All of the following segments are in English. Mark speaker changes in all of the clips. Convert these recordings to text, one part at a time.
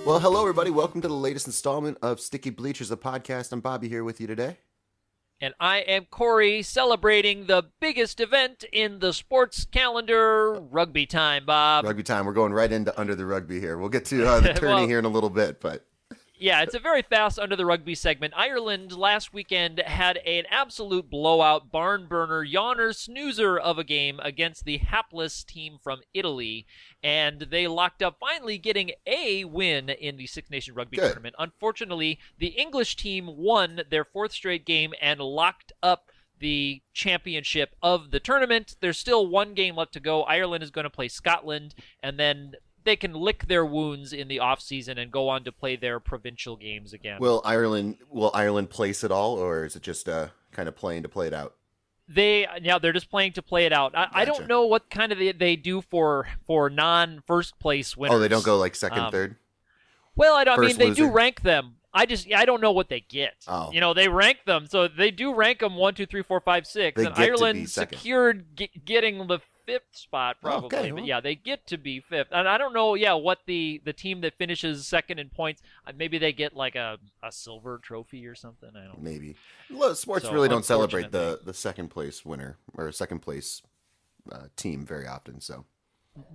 Speaker 1: Well, hello, everybody. Welcome to the latest installment of Sticky Bleachers, a podcast. I'm Bobby here with you today.
Speaker 2: And I am Corey, celebrating the biggest event in the sports calendar, rugby time, Bob.
Speaker 1: Rugby time. We're going right into under the rugby here. We'll get to the tourney
Speaker 2: Well,
Speaker 1: here in a little bit, but
Speaker 2: yeah, it's a very fast under the rugby segment. Ireland last weekend had an absolute blowout, barn burner, yawner, snoozer of a game against the hapless team from Italy, and they locked up finally getting a win in the Six Nation Rugby
Speaker 1: Good.
Speaker 2: Tournament. Unfortunately, the English team won their fourth straight game and locked up the championship of the tournament. There's still one game left to go. Ireland is going to play Scotland, and then they can lick their wounds in the offseason and go on to play their provincial games again.
Speaker 1: will Ireland place it all, or is it just kind of playing to play it out?
Speaker 2: They're just playing to play it out. I
Speaker 1: Gotcha.
Speaker 2: don't know what kind of they do for non-first place winners.
Speaker 1: Oh, they don't go like second, third?
Speaker 2: Well, I mean,
Speaker 1: First
Speaker 2: they do
Speaker 1: loser?
Speaker 2: rank them. I don't know what they get.
Speaker 1: Oh.
Speaker 2: They rank them, so they do rank them 1, 2, 3, 4, 5, 6.
Speaker 1: They
Speaker 2: And
Speaker 1: get to be
Speaker 2: Ireland
Speaker 1: second.
Speaker 2: secured getting the fifth spot probably.
Speaker 1: Okay,
Speaker 2: But
Speaker 1: well.
Speaker 2: yeah, they get to be fifth. And I don't know, what the team that finishes second in points, maybe they get like a silver trophy or something. I don't know.
Speaker 1: Maybe. Look, sports
Speaker 2: So,
Speaker 1: really don't celebrate
Speaker 2: unfortunately.
Speaker 1: the second place winner or second place team very often. So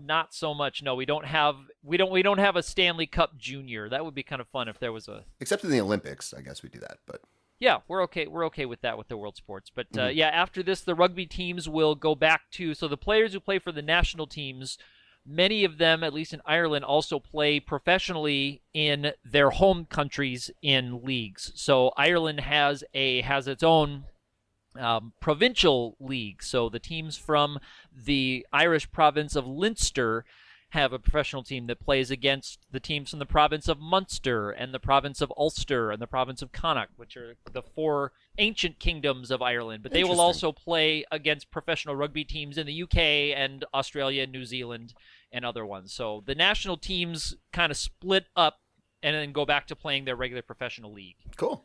Speaker 2: Not so much. No, we don't have a Stanley Cup Junior. That would be kind of fun if there was a.
Speaker 1: except in the Olympics, I guess we do that. But
Speaker 2: Yeah, we're okay. We're okay with that with the world sports. But
Speaker 1: Mhm.
Speaker 2: yeah, after this, the rugby teams will go back to. So the players who play for the national teams, many of them, at least in Ireland, also play professionally in their home countries in leagues. So Ireland has its own provincial league. So the teams from the Irish province of Leinster have a professional team that plays against the teams from the province of Munster and the province of Ulster and the province of Connacht, which are the four ancient kingdoms of Ireland. But they will
Speaker 1: Interesting.
Speaker 2: also play against professional rugby teams in the UK and Australia and New Zealand and other ones. So the national teams kind of split up and then go back to playing their regular professional league.
Speaker 1: cool.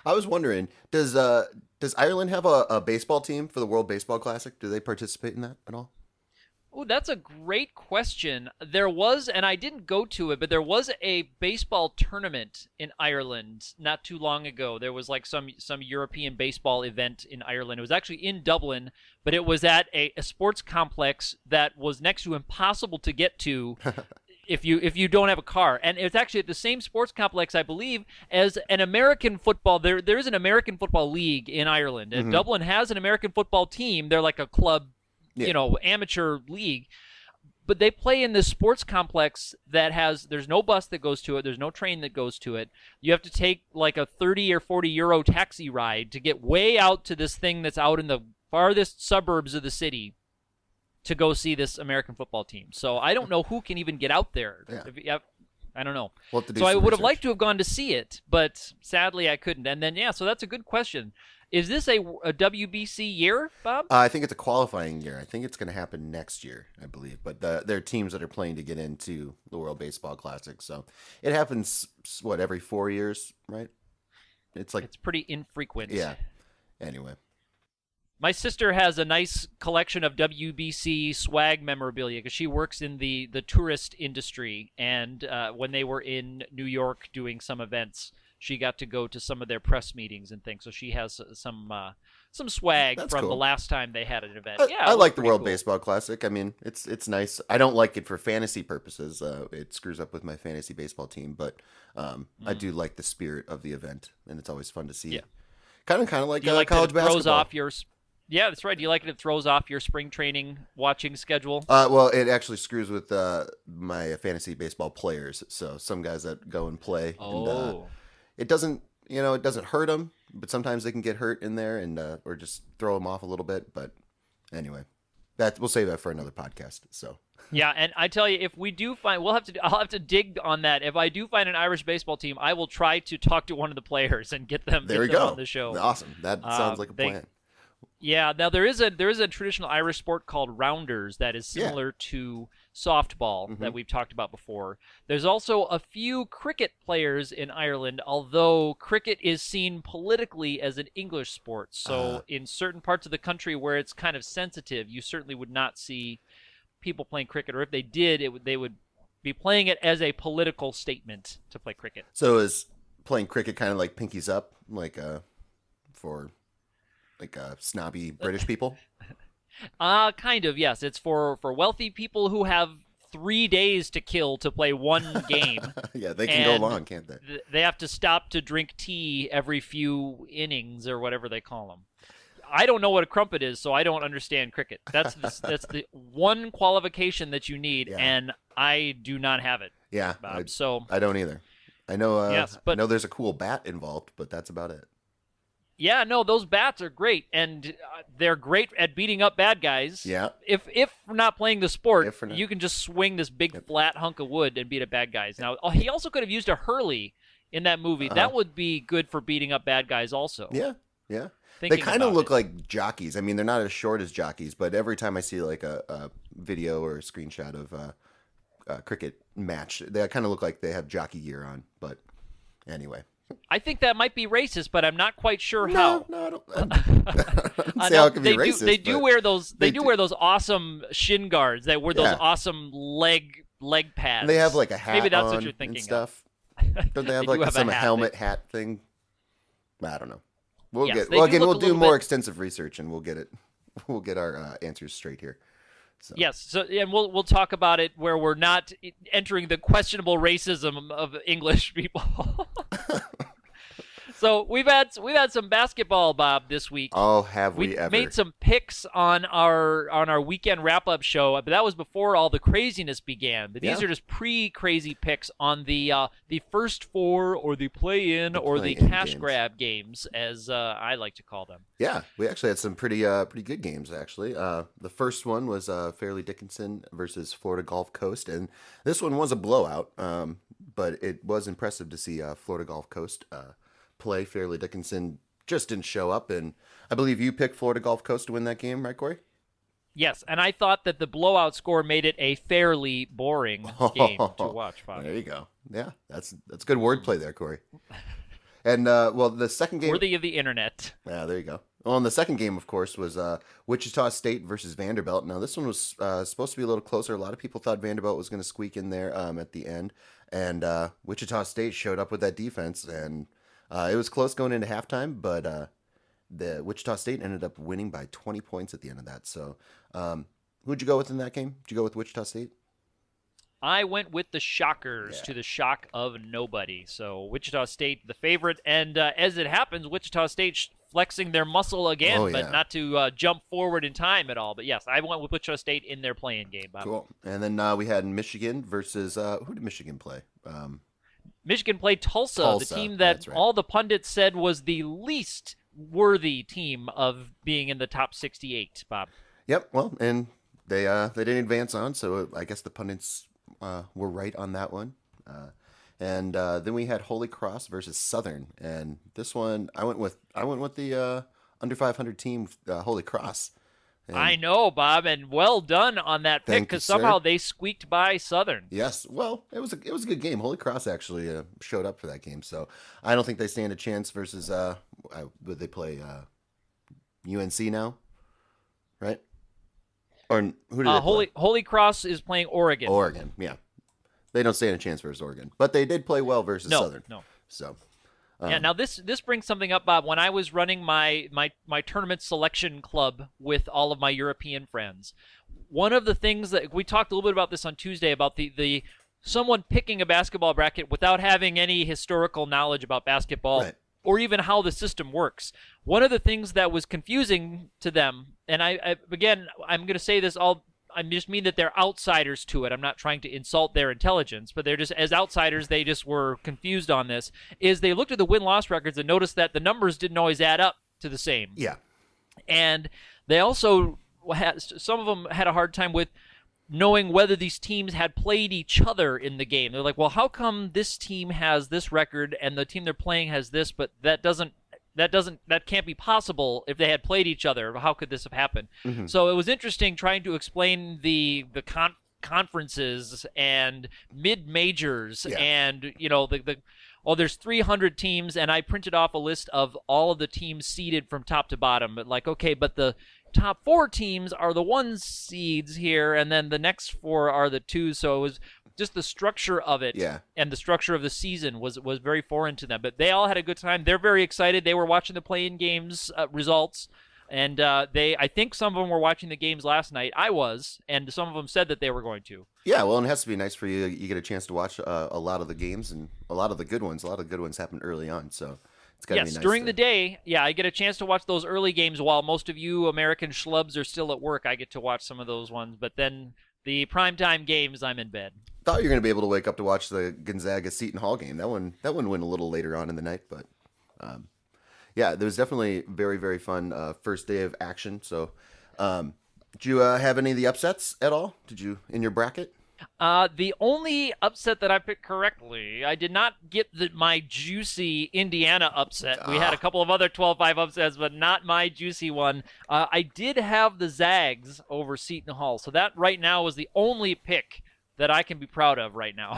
Speaker 1: I was wondering, does Ireland have a baseball team for the World Baseball Classic? Do they participate in that at all?
Speaker 2: Oh, that's a great question. There was, and I didn't go to it, but there was a baseball tournament in Ireland not too long ago. There was like some European baseball event in Ireland. It was actually in Dublin, but it was at a sports complex that was next to impossible to get to if you don't have a car. And it's actually at the same sports complex, I believe, as an American football. There is an American football league in Ireland, and
Speaker 1: Mhm.
Speaker 2: Dublin has an American football team. They're like a club,
Speaker 1: Yeah.
Speaker 2: amateur league, but they play in this sports complex there's no bus that goes to it, there's no train that goes to it. You have to take like a 30 or 40 euro taxi ride to get way out to this thing that's out in the farthest suburbs of the city to go see this American football team. So I don't know who can even get out there.
Speaker 1: Yeah.
Speaker 2: I don't know.
Speaker 1: We'll have to do
Speaker 2: So I
Speaker 1: some
Speaker 2: would have
Speaker 1: research.
Speaker 2: liked to have gone to see it, but sadly I couldn't. And then so that's a good question. Is this a WBC year, Bob?
Speaker 1: I think it's a qualifying year. I think it's going to happen next year, I believe. But there are teams that are playing to get into the World Baseball Classic. So it happens, every 4 years, right? It's like,
Speaker 2: It's pretty infrequent.
Speaker 1: yeah. Anyway.
Speaker 2: My sister has a nice collection of WBC swag memorabilia because she works in the tourist industry. And when they were in New York doing some events, she got to go to some of their press meetings and things. So she has some swag
Speaker 1: That's
Speaker 2: from
Speaker 1: cool.
Speaker 2: the last time they had an event.
Speaker 1: I
Speaker 2: it was
Speaker 1: like the
Speaker 2: pretty
Speaker 1: World
Speaker 2: cool.
Speaker 1: Baseball Classic. I mean, it's nice. I don't like it for fantasy purposes. It screws up with my fantasy baseball team, but I do like the spirit of the event, and it's always fun to see.
Speaker 2: Yeah.
Speaker 1: Kind of like
Speaker 2: Do you like that
Speaker 1: college
Speaker 2: it throws
Speaker 1: basketball.
Speaker 2: off your? Yeah, that's right. Do you like it? It throws off your spring training watching schedule.
Speaker 1: Well, it actually screws with my fantasy baseball players. So some guys that go and play, and it doesn't hurt them, but sometimes they can get hurt in there, and or just throw them off a little bit. But anyway, we'll save that for another podcast. So
Speaker 2: Yeah, and I tell you, if we do find, I'll have to dig on that. If I do find an Irish baseball team, I will try to talk to one of the players and get them
Speaker 1: go
Speaker 2: on the show.
Speaker 1: Awesome. That sounds like a plan.
Speaker 2: Yeah, now there is a traditional Irish sport called rounders that is similar to softball that we've talked about before. There's also a few cricket players in Ireland, although cricket is seen politically as an English sport. So in certain parts of the country where it's kind of sensitive, you certainly would not see people playing cricket, or if they did, they would be playing it as a political statement to play cricket.
Speaker 1: So is playing cricket kind of like pinkies up, like for like snobby British people?
Speaker 2: Kind of, yes. It's for wealthy people who have 3 days to kill to play one game.
Speaker 1: Yeah, they can go long, can't they?
Speaker 2: They have to stop to drink tea every few innings or whatever they call them. I don't know what a crumpet is, so I don't understand cricket. That's the one qualification that you need, and I do not have it.
Speaker 1: Yeah,
Speaker 2: Bob,
Speaker 1: I don't either. I know.
Speaker 2: Yes, but
Speaker 1: I know there's a cool bat involved, but that's about it.
Speaker 2: Yeah, no, those bats are great, and they're great at beating up bad guys.
Speaker 1: Yeah.
Speaker 2: If we're not playing the sport, you can just swing this big flat hunk of wood and beat up bad guys. Now, he also could have used a hurley in that movie. That would be good for beating up bad guys also.
Speaker 1: Yeah, yeah. They kind of look like jockeys. I mean, they're not as short as jockeys, but every time I see like a video or a screenshot of a cricket match, they kind of look like they have jockey gear on. But anyway.
Speaker 2: I think that might be racist, but I'm not quite sure how.
Speaker 1: No, I don't say how it can be racist.
Speaker 2: They do wear those. They do wear those awesome shin guards. They wear those awesome leg pads.
Speaker 1: And they have like a hat.
Speaker 2: Maybe that's
Speaker 1: on
Speaker 2: what you're thinking
Speaker 1: and stuff.
Speaker 2: of.
Speaker 1: Don't they have like some helmet hat thing? I don't know. We'll do more extensive research and we'll get it. We'll get our answers straight here. So.
Speaker 2: Yes, so and we'll talk about it where we're not entering the questionable racism of English people. So we've had some basketball, Bob, this week.
Speaker 1: Oh, have we ever?
Speaker 2: We made some picks on our weekend wrap-up show, but that was before all the craziness began. But these are just pre-crazy picks on the first four or the play-in or the cash grab games, as I like to call them.
Speaker 1: Yeah, we actually had some pretty good games, actually. The first one was Fairleigh Dickinson versus Florida Gulf Coast, and this one was a blowout, but it was impressive to see Florida Gulf Coast play. Fairleigh Dickinson just didn't show up, and I believe you picked Florida Gulf Coast to win that game, right, Corey?
Speaker 2: Yes, and I thought that the blowout score made it a fairly boring game to watch, Bob.
Speaker 1: There you go. Yeah, that's good wordplay there, Corey. And the second game,
Speaker 2: worthy of the internet.
Speaker 1: Yeah, there you go. Well, and the second game, of course, was Wichita State versus Vanderbilt. Now, this one was supposed to be a little closer. A lot of people thought Vanderbilt was going to squeak in there at the end, and Wichita State showed up with that defense, and it was close going into halftime, but the Wichita State ended up winning by 20 points at the end of that. So, who'd you go with in that game? Did you go with Wichita State?
Speaker 2: I went with the Shockers to the shock of nobody. So Wichita State, the favorite, and as it happens, Wichita State flexing their muscle again, but not to jump forward in time at all. But yes, I went with Wichita State in their playing game, Bob.
Speaker 1: Cool. And then we had Michigan versus who did Michigan play?
Speaker 2: Michigan played Tulsa, the team that all the pundits said was the least worthy team of being in the top 68, Bob.
Speaker 1: Yep. Well, and they didn't advance on, so I guess the pundits were right on that one. And then we had Holy Cross versus Southern, and this one I went with the under 500 team, Holy Cross. And
Speaker 2: I know, Bob, and well done on that pick because somehow they squeaked by Southern.
Speaker 1: Yes, well, it was a good game. Holy Cross actually showed up for that game, so I don't think they stand a chance versus would they play UNC now, right? Or who did they play?
Speaker 2: Holy Cross is playing Oregon.
Speaker 1: Oregon, yeah. They don't stand a chance versus Oregon, but they did play well versus Southern.
Speaker 2: No.
Speaker 1: So.
Speaker 2: Now this brings something up, Bob. When I was running my tournament selection club with all of my European friends, one of the things that we talked a little bit about this on Tuesday about the someone picking a basketball bracket without having any historical knowledge about basketball or even how the system works. One of the things that was confusing to them, and I'm going to say this all. I just mean that they're outsiders to it. I'm not trying to insult their intelligence, but they're just, as outsiders, they just were confused on this, is they looked at the win-loss records and noticed that the numbers didn't always add up to the same.
Speaker 1: Yeah.
Speaker 2: And they also some of them had a hard time with knowing whether these teams had played each other in the game. They're like, well, how come this team has this record and the team they're playing has this, but that can't be possible if they had played each other. How could this have happened? Mm-hmm. So it was interesting trying to explain the conferences and mid majors,
Speaker 1: Yeah.
Speaker 2: and there's 300 teams, and I printed off a list of all of the teams seeded from top to bottom. But like, okay, but the top 4 teams are the 1 seeds here, and then the next 4 are the 2. So it was just the structure of it, and the structure of the season was very foreign to them. But they all had a good time. They're very excited. They were watching the play-in games results, and I think some of them were watching the games last night. I was, and some of them said that they were going to.
Speaker 1: Yeah, well, and it has to be nice for you. You get a chance to watch a lot of the games, and a lot of the good ones. A lot of the good ones happen early on, so it's got to be nice.
Speaker 2: During the day, I get a chance to watch those early games while most of you American schlubs are still at work. I get to watch some of those ones, but then the primetime games, I'm in bed.
Speaker 1: Thought you were going to be able to wake up to watch the Gonzaga Seton Hall game. That one went a little later on in the night, but yeah, there was definitely very, very fun first day of action. So, did you have any of the upsets at all? Did you in your bracket?
Speaker 2: The only upset that I picked correctly, I did not get my juicy Indiana upset. We had a couple of other 12-5 upsets, but not my juicy one. I did have the Zags over Seton Hall, so that right now is the only pick that I can be proud of right now.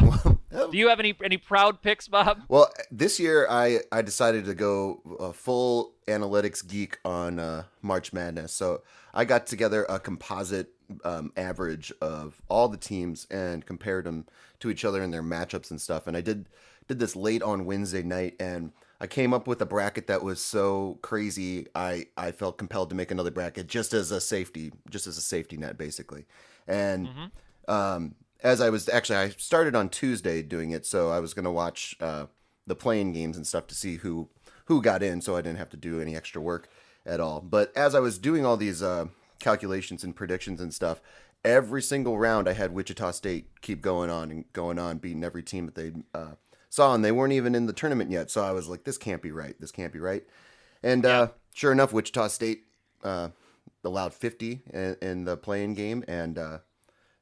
Speaker 2: Do you have any proud picks, Bob?
Speaker 1: Well, this year I decided to go full analytics geek on March Madness. So I got together a composite average of all the teams and compared them to each other in their matchups and stuff. And I did this late on Wednesday night, and I came up with a bracket that was so crazy I felt compelled to make another bracket just as a safety net, basically. And as I started on Tuesday doing it, so I was going to watch the playing games and stuff to see who got in, so I didn't have to do any extra work at all. But as I was doing all these calculations and predictions and stuff, every single round I had Wichita State keep going on, beating every team that they saw, and they weren't even in the tournament yet. So I was like, this can't be right. And sure enough, Wichita State allowed 50 in the playing game, and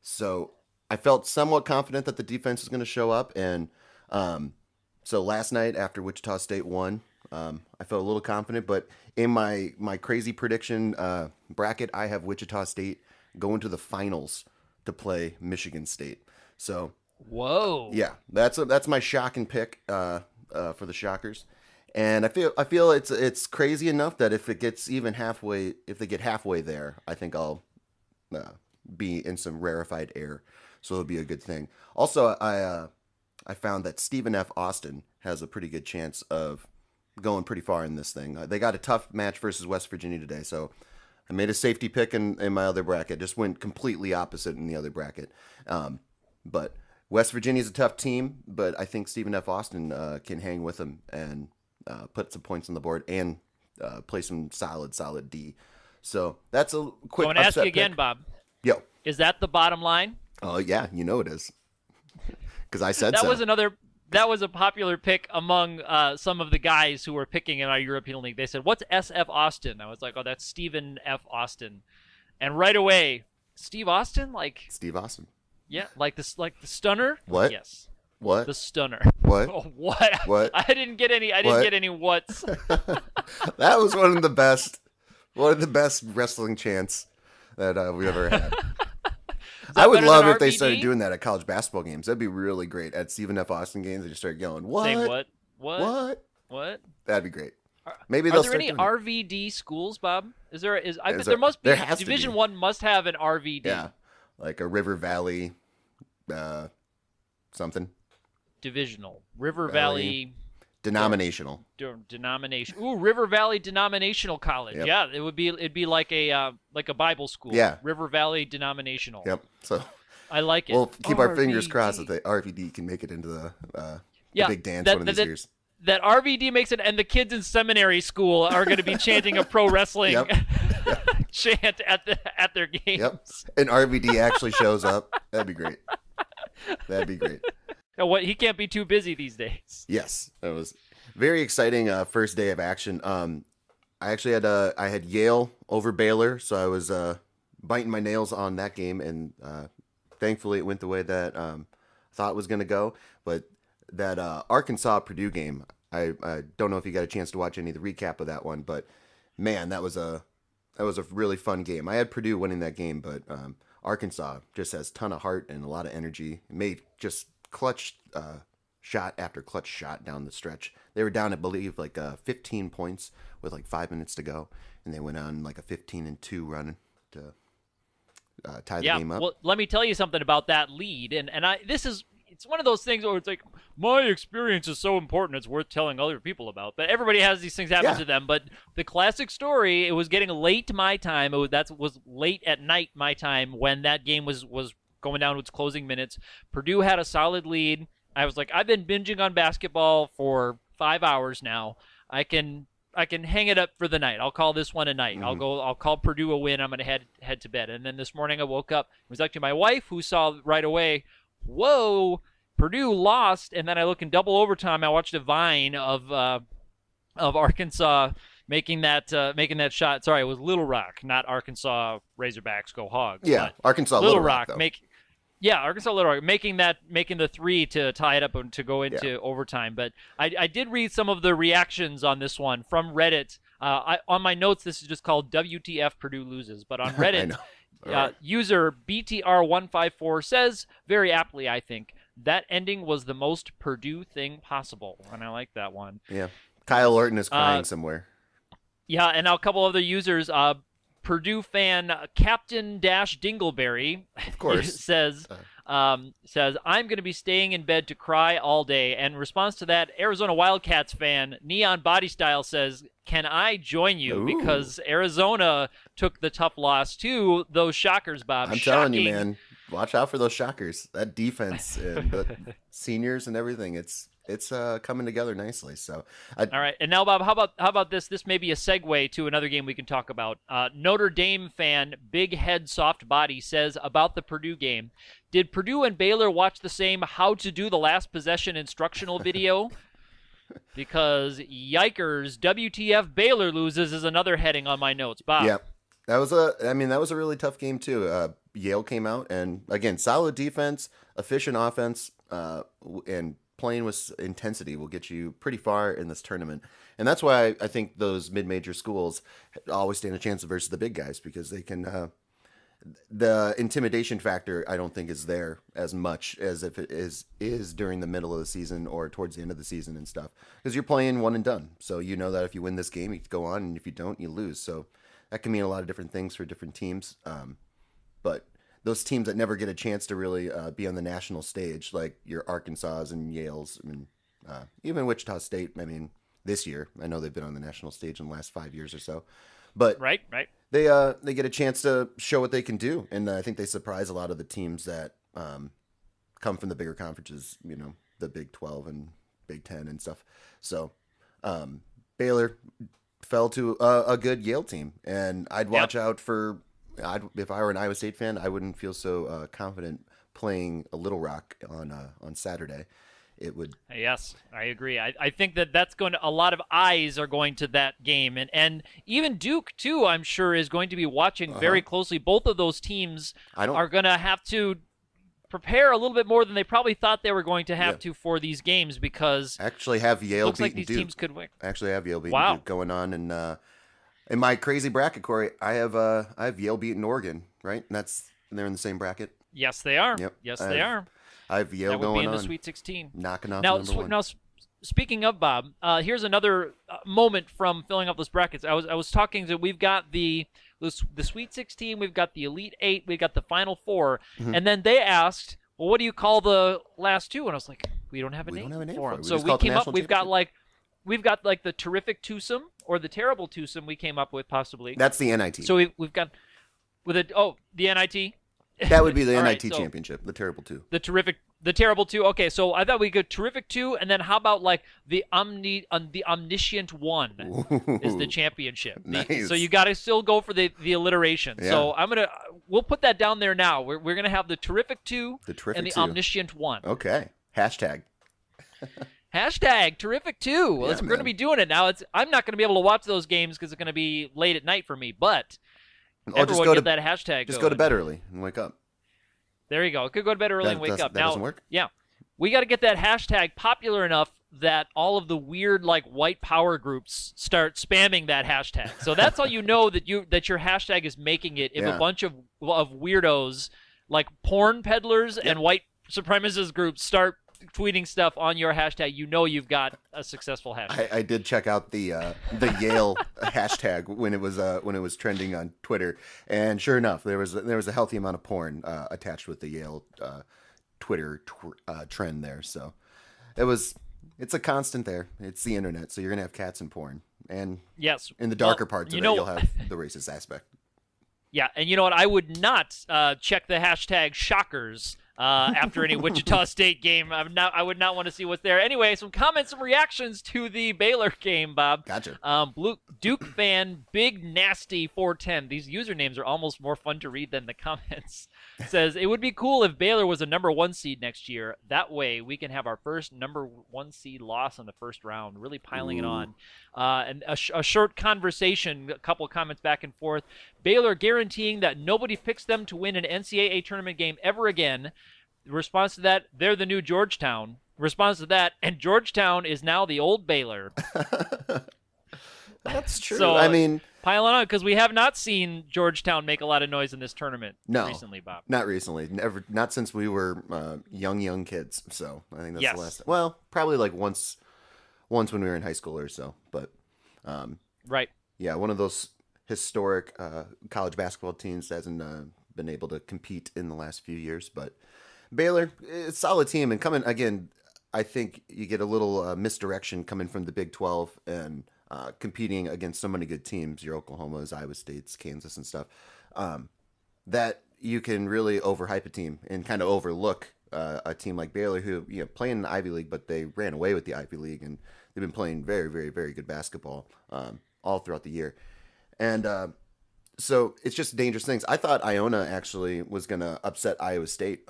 Speaker 1: so I felt somewhat confident that the defense was going to show up. And so last night after Wichita State won, I felt a little confident. But in my crazy prediction bracket, I have Wichita State going to the finals to play Michigan State. So
Speaker 2: whoa,
Speaker 1: yeah, that's my shocking pick for the Shockers. And I feel it's crazy enough that if it gets even halfway, if they get halfway there, I think I'll be in some rarefied air. So it'll be a good thing. Also, I found that Stephen F. Austin has a pretty good chance of going pretty far in this thing. They got a tough match versus West Virginia today, so I made a safety pick in my other bracket. Just went completely opposite in the other bracket. But West Virginia's a tough team, but I think Stephen F. Austin can hang with them and put some points on the board and play some solid D. So that's a quick.
Speaker 2: I want to ask you again,
Speaker 1: pick.
Speaker 2: Bob.
Speaker 1: Yo,
Speaker 2: is that the bottom line?
Speaker 1: Oh yeah, you know it is, because I said
Speaker 2: that
Speaker 1: so.
Speaker 2: That was a popular pick among some of the guys who were picking in our European League. They said, "What's SF Austin?" I was like, "Oh, that's Stephen F. Austin," and right away, Steve Austin, like
Speaker 1: Steve Austin.
Speaker 2: Yeah, like the stunner.
Speaker 1: What?
Speaker 2: Yes.
Speaker 1: What?
Speaker 2: The stunner.
Speaker 1: What?
Speaker 2: Oh, what?
Speaker 1: What?
Speaker 2: I didn't get any. I didn't get any whats.
Speaker 1: That was one of the best wrestling chants that we've ever had. I would love if they started doing that at college basketball games. That'd be really great. At Stephen F. Austin games, they just start yelling, "What?
Speaker 2: Say what?
Speaker 1: What?
Speaker 2: What? What?"
Speaker 1: That'd be great. Maybe they'll
Speaker 2: Are there any RVD schools, Bob? There must be. Division I must have an RVD.
Speaker 1: Yeah, like a River Valley, something.
Speaker 2: Divisional. River Valley.
Speaker 1: Denominational.
Speaker 2: Denomination. Ooh, River Valley Denominational College. Yep. Yeah, it'd be like a Bible school.
Speaker 1: Yeah.
Speaker 2: River Valley Denominational.
Speaker 1: Yep. So
Speaker 2: I like it.
Speaker 1: We'll keep our fingers crossed that the RVD can make it into the big dance one of these years.
Speaker 2: That RVD makes it, and the kids in seminary school are going to be chanting a pro wrestling chant at their games.
Speaker 1: Yep. And RVD actually shows up. That'd be great.
Speaker 2: What, he can't be too busy these days.
Speaker 1: Yes, that was very exciting first day of action. I actually had Yale over Baylor, so I was biting my nails on that game, and thankfully it went the way that I thought it was going to go. But that Arkansas Purdue game, I don't know if you got a chance to watch any of the recap of that one, but man, that was a really fun game. I had Purdue winning that game, but Arkansas just has a ton of heart and a lot of energy. It made just clutch shot after clutch shot down the stretch. They were down, I believe, like 15 points with like 5 minutes to go, and they went on like a 15-2 run to tie the game up.
Speaker 2: Well, let me tell you something about that lead, and it's one of those things where it's like, my experience is so important it's worth telling other people about. But everybody has these things happen to them. But the classic story, it was getting late my time. That was late at night my time when that game was going down to its closing minutes. Purdue had a solid lead. I was like, I've been binging on basketball for 5 hours now. I can hang it up for the night. I'll call this one a night.
Speaker 1: Mm-hmm.
Speaker 2: I'll call Purdue a win. I'm going to head to bed. And then this morning I woke up. It was actually my wife who saw right away, whoa, Purdue lost. And then I look in double overtime. I watched a Vine of Arkansas making that shot. Sorry, it was Little Rock, not Arkansas Razorbacks go Hogs.
Speaker 1: Yeah, Arkansas Little Rock
Speaker 2: Arkansas Little Rock making the three to tie it up and to go into overtime. But I did read some of the reactions on this one from Reddit. On my notes, this is just called WTF Purdue loses. But on Reddit, user BTR154 says, very aptly, I think, that ending was the most Purdue thing possible. And I like that one.
Speaker 1: Yeah. Kyle Orton is crying somewhere.
Speaker 2: Yeah, and now a couple other users. Purdue fan Captain Dingleberry,
Speaker 1: of course,
Speaker 2: says I'm going to be staying in bed to cry all day. And in response to that, Arizona Wildcats fan Neon Body Style says, can I join you?
Speaker 1: Ooh.
Speaker 2: Because Arizona took the tough loss to those Shockers, Bob.
Speaker 1: I'm telling you, man, watch out for those Shockers. That defense and the seniors and everything, it's coming together nicely. So,
Speaker 2: all right. And now, Bob, how about this? This may be a segue to another game we can talk about. Notre Dame fan, Big Head Soft Body, says about the Purdue game, did Purdue and Baylor watch the same how to do the last possession instructional video? Because yikers, WTF Baylor loses is another heading on my notes. Bob.
Speaker 1: Yeah. That was a really tough game too. Yale came out and again, solid defense, efficient offense, and playing with intensity will get you pretty far in this tournament. And that's why I think those mid-major schools always stand a chance versus the big guys, because they can, the intimidation factor I don't think is there as much as if it is during the middle of the season or towards the end of the season and stuff, because you're playing one and done. So you know that if you win this game, you go on, and if you don't, you lose. So that can mean a lot of different things for different teams. But those teams that never get a chance to really be on the national stage, like your Arkansas and Yales, I mean, even Wichita State, I mean, this year, I know they've been on the national stage in the last 5 years or so, but
Speaker 2: right.
Speaker 1: They get a chance to show what they can do, and I think they surprise a lot of the teams that come from the bigger conferences, you know, the Big 12 and Big 10 and stuff. So Baylor fell to a good Yale team, and I'd watch out for. If I were an Iowa State fan, I wouldn't feel so confident playing a Little Rock on Saturday. It would.
Speaker 2: Yes, I agree. I think that's going to, a lot of eyes are going to that game, and even Duke too, I'm sure, is going to be watching very closely. Both of those teams are going to have to prepare a little bit more than they probably thought they were going to have to for these games, because
Speaker 1: actually have Yale
Speaker 2: looks like
Speaker 1: beating
Speaker 2: these
Speaker 1: Duke.
Speaker 2: Teams could win.
Speaker 1: Actually have Yale beating Duke going on, and in my crazy bracket, Corey, I have Yale beating Oregon, right? And they're in the same bracket.
Speaker 2: Yes, they are.
Speaker 1: Yep.
Speaker 2: Yes, they are.
Speaker 1: I have Yale
Speaker 2: that would
Speaker 1: going
Speaker 2: be in the
Speaker 1: on,
Speaker 2: Sweet 16.
Speaker 1: knocking off
Speaker 2: now,
Speaker 1: number one.
Speaker 2: Now, speaking of Bob, here's another moment from filling up those brackets. I was talking to, we've got the Sweet 16, we've got the Elite 8, we've got the Final 4, and then they asked, well, what do you call the last two? And I was like, we don't have a name for them. So we came up, we've got like the terrific twosome or the terrible twosome we came up with possibly.
Speaker 1: That's the NIT.
Speaker 2: So we've got the NIT.
Speaker 1: That would be the NIT
Speaker 2: right,
Speaker 1: championship, the terrible two.
Speaker 2: The terrible two. Okay, so I thought we could terrific two, and then how about like the omniscient one is the championship.
Speaker 1: Nice.
Speaker 2: So you got to still go for the alliteration. Yeah. So we'll put that down there now. We're gonna have the terrific two and the omniscient one.
Speaker 1: Okay. Hashtag
Speaker 2: terrific two. Well, we're going to be doing it now. I'm not going to be able to watch those games because it's going to be late at night for me. But everyone get that hashtag.
Speaker 1: Just go to bed early and wake up.
Speaker 2: There you go. Could go to bed early and wake up.
Speaker 1: That doesn't work?
Speaker 2: Yeah. We got to get that hashtag popular enough that all of the weird like white power groups start spamming that hashtag. So that's how you know that your hashtag is making it. If a bunch of weirdos like porn peddlers and white supremacist groups start tweeting stuff on your hashtag, you know you've got a successful hashtag.
Speaker 1: I did check out the Yale hashtag when it was trending on Twitter, and sure enough, there was a healthy amount of porn attached with the Yale Twitter trend there. So it's a constant there. It's the internet, so you're gonna have cats and porn, and
Speaker 2: yes,
Speaker 1: in the darker parts of it, you'll have the racist aspect.
Speaker 2: Yeah, and you know what? I would not check the hashtag shockers after any Wichita State game. I would not want to see what's there. Anyway, some comments and reactions to the Baylor game, Bob.
Speaker 1: Gotcha.
Speaker 2: Duke fan, Big Nasty 410. These usernames are almost more fun to read than the comments. Says, it would be cool if Baylor was a number 1 seed next year. That way we can have our first number 1 seed loss in the first round. Really piling it on. And a short conversation, a couple of comments back and forth. Baylor guaranteeing that nobody picks them to win an NCAA tournament game ever again. Response to that, they're the new Georgetown. Response to that, and Georgetown is now the old Baylor.
Speaker 1: That's true.
Speaker 2: So,
Speaker 1: I mean,
Speaker 2: piling on, because we have not seen Georgetown make a lot of noise in this tournament recently, Bob.
Speaker 1: Not recently. Not since we were young kids. So I think that's the last. Well, probably like once when we were in high school or so. But
Speaker 2: right.
Speaker 1: Yeah, one of those historic college basketball teams that hasn't been able to compete in the last few years. But Baylor, it's a solid team, and coming again, I think you get a little misdirection coming from the Big 12 and competing against so many good teams, your Oklahomas, Iowa States, Kansas, and stuff, that you can really overhype a team and kind of overlook a team like Baylor, who play in the Ivy League, but they ran away with the Ivy League, and they've been playing very, very, very good basketball all throughout the year. And so it's just dangerous things. I thought Iona actually was going to upset Iowa State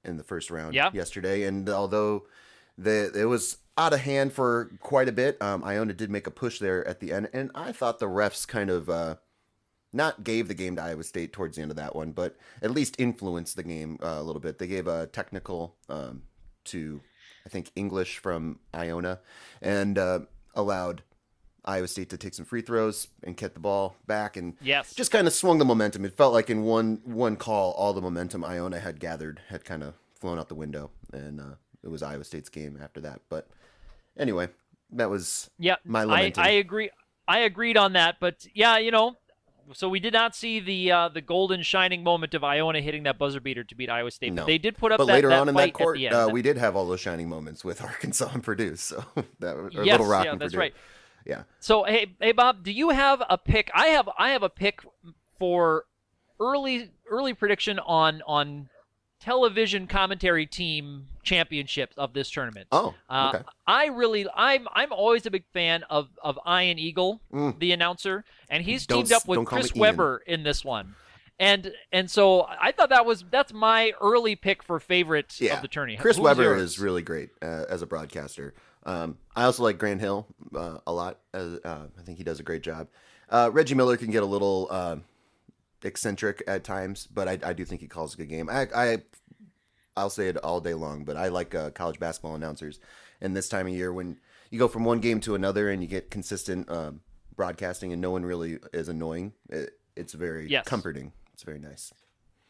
Speaker 1: in the first round yesterday, and although it was out of hand for quite a bit, Iona did make a push there at the end, and I thought the refs kind of not gave the game to Iowa State towards the end of that one, but at least influenced the game a little bit. They gave a technical to, I think, English from Iona, and allowed Iowa State to take some free throws and get the ball back, and just kind of swung the momentum. It felt like in one call, all the momentum Iona had gathered had kind of flown out the window, and it was Iowa State's game after that. But anyway, that was my lamenting.
Speaker 2: I agree. I agreed on that, but so we did not see the golden shining moment of Iona hitting that buzzer beater to beat Iowa State.
Speaker 1: No.
Speaker 2: But they did put up
Speaker 1: but
Speaker 2: that
Speaker 1: later
Speaker 2: that
Speaker 1: on in
Speaker 2: fight
Speaker 1: that court,
Speaker 2: at the end.
Speaker 1: we did have all those shining moments with Arkansas and Purdue. So Little Rock and
Speaker 2: that's
Speaker 1: Purdue.
Speaker 2: right.
Speaker 1: Yeah.
Speaker 2: So hey Bob, do you have a pick? I have a pick for early prediction on television commentary team championships of this tournament.
Speaker 1: Oh, okay.
Speaker 2: I'm always a big fan of Ian Eagle, the announcer, and he's teamed up with Chris Webber in this one. And so I thought that's my early pick for favorite of the tourney.
Speaker 1: Chris Webber is really great as a broadcaster. I also like Grant Hill a lot. I think he does a great job. Reggie Miller can get a little eccentric at times, but I do think he calls a good game. I'll say it all day long, but I like college basketball announcers. And this time of year, when you go from one game to another and you get consistent broadcasting and no one really is annoying, it's very comforting. It's very nice.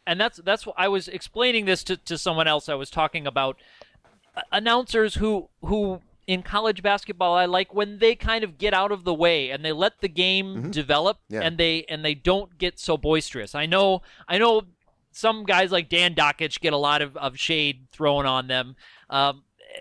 Speaker 2: And that's what I was explaining this to someone else. I was talking about announcers who in college basketball, I like when they kind of get out of the way and they let the game develop, and they don't get so boisterous. I know some guys like Dan Dockich get a lot of shade thrown on them.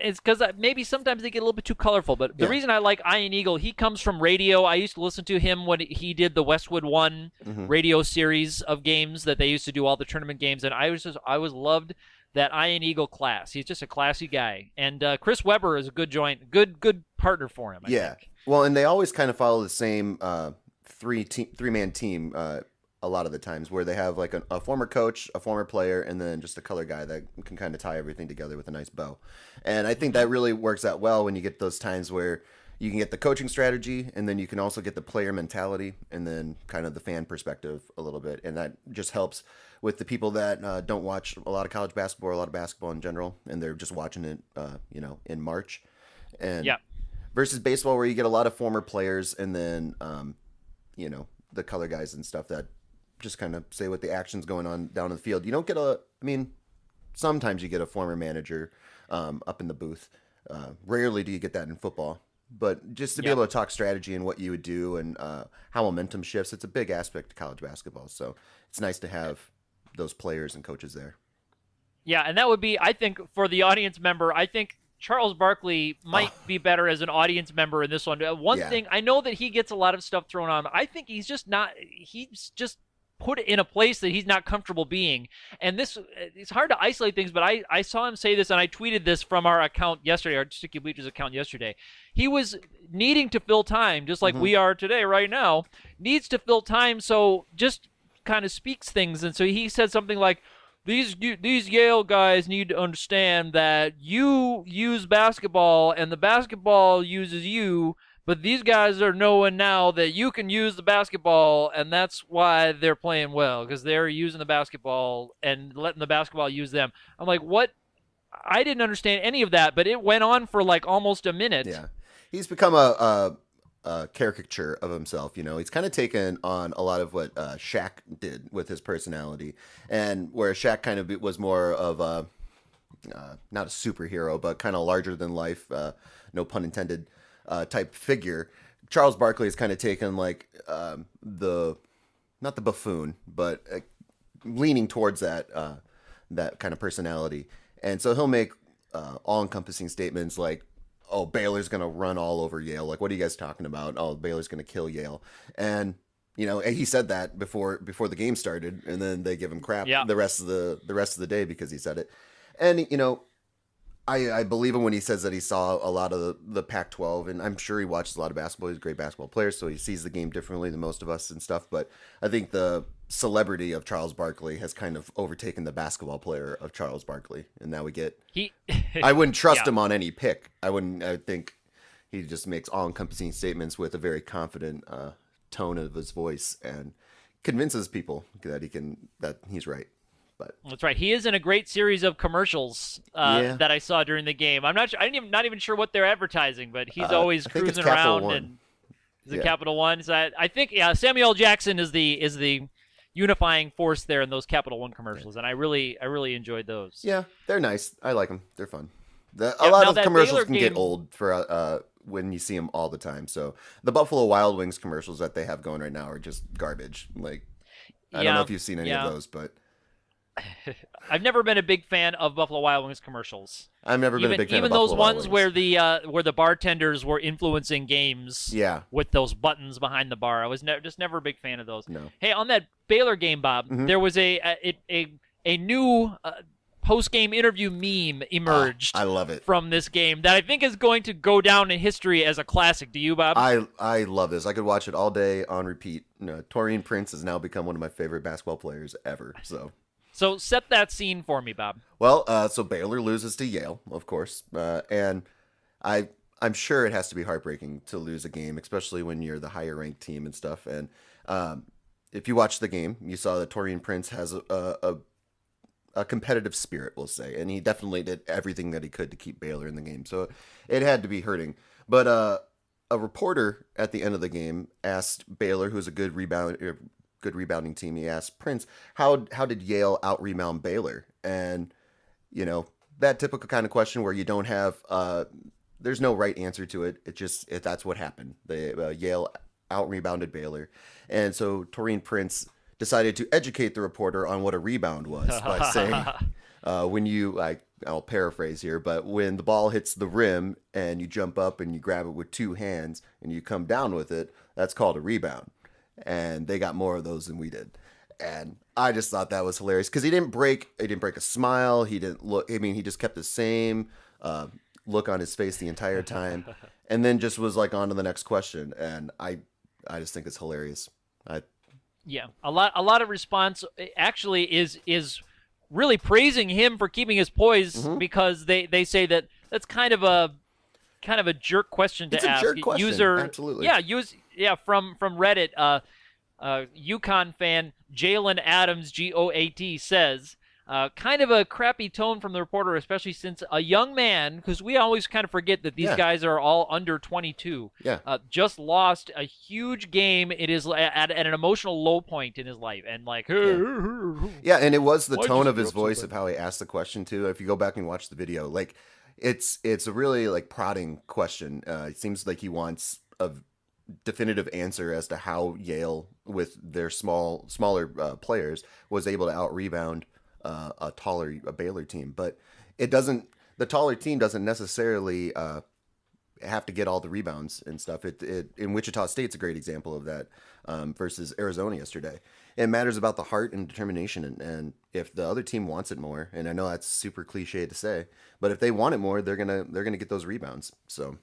Speaker 2: It's because maybe sometimes they get a little bit too colorful. But the reason I like Ian Eagle, he comes from radio. I used to listen to him when he did the Westwood One radio series of games that they used to do all the tournament games, and I was loved that Ian Eagle class. He's just a classy guy. And Chris Webber is a good good partner for him, I think.
Speaker 1: Well, and they always kind of follow the same three-man team a lot of the times, where they have like a former coach, a former player, and then just a color guy that can kind of tie everything together with a nice bow. And I think that really works out well when you get those times where you can get the coaching strategy, and then you can also get the player mentality, and then kind of the fan perspective a little bit. And that just helps with the people that don't watch a lot of college basketball or a lot of basketball in general, and they're just watching it, in March. And
Speaker 2: Yeah.
Speaker 1: versus baseball, where you get a lot of former players, and then the color guys and stuff that just kind of say what the action's going on down in the field. You don't get sometimes you get a former manager up in the booth. Rarely do you get that in football. But just to be able to talk strategy and what you would do and how momentum shifts, it's a big aspect of college basketball. So it's nice to have those players and coaches there.
Speaker 2: Yeah, and that would be, I think, for the audience member, I think Charles Barkley might be better as an audience member in this one. One thing, I know that he gets a lot of stuff thrown on him. I think he's just put in a place that he's not comfortable being. And it's hard to isolate things, but I saw him say this, and I tweeted this from our account yesterday, our Sticky Bleachers account yesterday. He was needing to fill time, just like we are today, right now, needs to fill time, so just kind of speaks things. And so he said something like, these Yale guys need to understand that you use basketball and the basketball uses you, but these guys are knowing now that you can use the basketball, and that's why they're playing well, because they're using the basketball and letting the basketball use them. I'm like, what? I didn't understand any of that, but it went on for like almost a minute.
Speaker 1: Yeah. He's become a caricature of himself. He's kind of taken on a lot of what Shaq did with his personality, and where Shaq kind of was more of a not a superhero, but kind of larger than life, no pun intended, type figure. Charles Barkley has kind of taken like not the buffoon, but leaning towards that kind of personality, and so he'll make all-encompassing statements like, oh, Baylor's going to run all over Yale. Like, what are you guys talking about? Oh, Baylor's going to kill Yale. And, he said that before the game started, and then they give him crap the rest of the day because he said it. And, I believe him when he says that he saw a lot of the Pac-12, and I'm sure he watches a lot of basketball. He's a great basketball player, so he sees the game differently than most of us and stuff. But I think the celebrity of Charles Barkley has kind of overtaken the basketball player of Charles Barkley, and now we get. I wouldn't trust him on any pick. I think he just makes all-encompassing statements with a very confident tone of his voice and convinces people that he's right. But
Speaker 2: that's right. He is in a great series of commercials that I saw during the game. I'm not even sure what they're advertising, but he's always cruising around. One. And is it Capital One? So I think Samuel L. Jackson is the unifying force there in those Capital One commercials, and I really enjoyed those.
Speaker 1: Yeah, they're nice. I like them. They're fun. A lot of commercials can get old for when you see them all the time. So the Buffalo Wild Wings commercials that they have going right now are just garbage. Like, I don't know if you've seen any of those, but
Speaker 2: I've never been a big fan of Buffalo Wild Wings commercials.
Speaker 1: I've never been a big fan of Buffalo
Speaker 2: Wild Wings. Even those ones where the bartenders were influencing games with those buttons behind the bar. I was just never a big fan of those.
Speaker 1: No.
Speaker 2: Hey, on that Baylor game, Bob, there was a new post-game interview meme emerged.
Speaker 1: I love it.
Speaker 2: From this game that I think is going to go down in history as a classic. Do you, Bob?
Speaker 1: I love this. I could watch it all day on repeat. Taurean Prince has now become one of my favorite basketball players ever.
Speaker 2: So set that scene for me, Bob.
Speaker 1: Well, so Baylor loses to Yale, of course, and I'm sure it has to be heartbreaking to lose a game, especially when you're the higher ranked team and stuff. And if you watch the game, you saw that Taurean Prince has a competitive spirit, we'll say, and he definitely did everything that he could to keep Baylor in the game. So it had to be hurting. But a reporter at the end of the game asked Baylor, who's a good rebounding team, he asked Prince, how did Yale out-rebound Baylor? And, that typical kind of question where you don't have, there's no right answer to it. That's what happened. Yale out-rebounded Baylor. And so Taurean Prince decided to educate the reporter on what a rebound was by saying, I'll paraphrase here, but when the ball hits the rim and you jump up and you grab it with two hands and you come down with it, that's called a rebound. And they got more of those than we did. And I just thought that was hilarious because he didn't break a smile. He didn't look, he just kept the same look on his face the entire time. And then just was like on to the next question. And I just think it's hilarious.
Speaker 2: Yeah. A lot of response actually is really praising him for keeping his poise because they say that that's kind of a jerk question to ask.
Speaker 1: It's a jerk question. Absolutely.
Speaker 2: Yeah, from Reddit, UConn fan Jalen Adams GOAT says, Kind of a crappy tone from the reporter, especially since a young man, because we always kind of forget that these guys are all under 22, just lost a huge game. It is at an emotional low point in his life. And like,
Speaker 1: yeah, and it was the tone of his voice of how he asked the question, too. If you go back and watch the video, like, it's a really, like, prodding question. It seems like he wants a definitive answer as to how Yale, with their smaller players, was able to out-rebound a Baylor team. But it doesn't. The taller team doesn't necessarily have to get all the rebounds and stuff. In Wichita State's a great example of that versus Arizona yesterday. It matters about the heart and determination, and if the other team wants it more, and I know that's super cliche to say, but if they want it more, they're gonna get those rebounds. So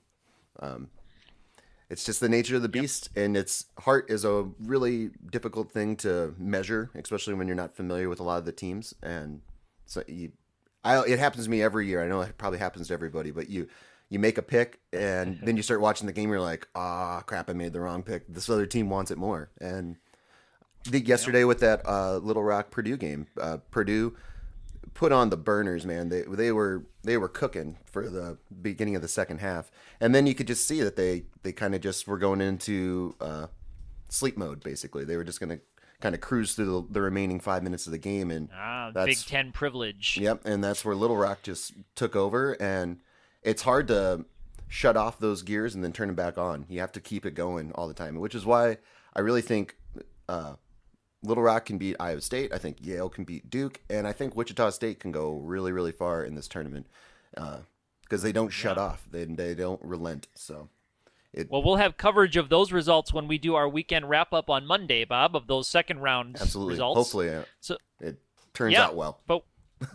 Speaker 1: it's just the nature of the beast, and its heart is a really difficult thing to measure, especially when you're not familiar with a lot of the teams. And so it happens to me every year. I know it probably happens to everybody, but you make a pick, and then you start watching the game, you're like, crap, I made the wrong pick. This other team wants it more. And yesterday with that Little Rock Purdue game, Purdue put on the burners, man. They were cooking for the beginning of the second half, and then you could just see that they kind of just were going into sleep mode. Basically, they were just going to kind of cruise through the remaining 5 minutes of the game, and that's
Speaker 2: Big Ten privilege.
Speaker 1: Yep, and that's where Little Rock just took over, and it's hard to shut off those gears and then turn them back on. You have to keep it going all the time, which is why I really think Little Rock can beat Iowa State. I think Yale can beat Duke, and I think Wichita State can go really, really far in this tournament because they don't shut off. They don't relent. So,
Speaker 2: well, we'll have coverage of those results when we do our weekend wrap up on Monday, Bob, of those second round results.
Speaker 1: Hopefully, it turns out well.
Speaker 2: But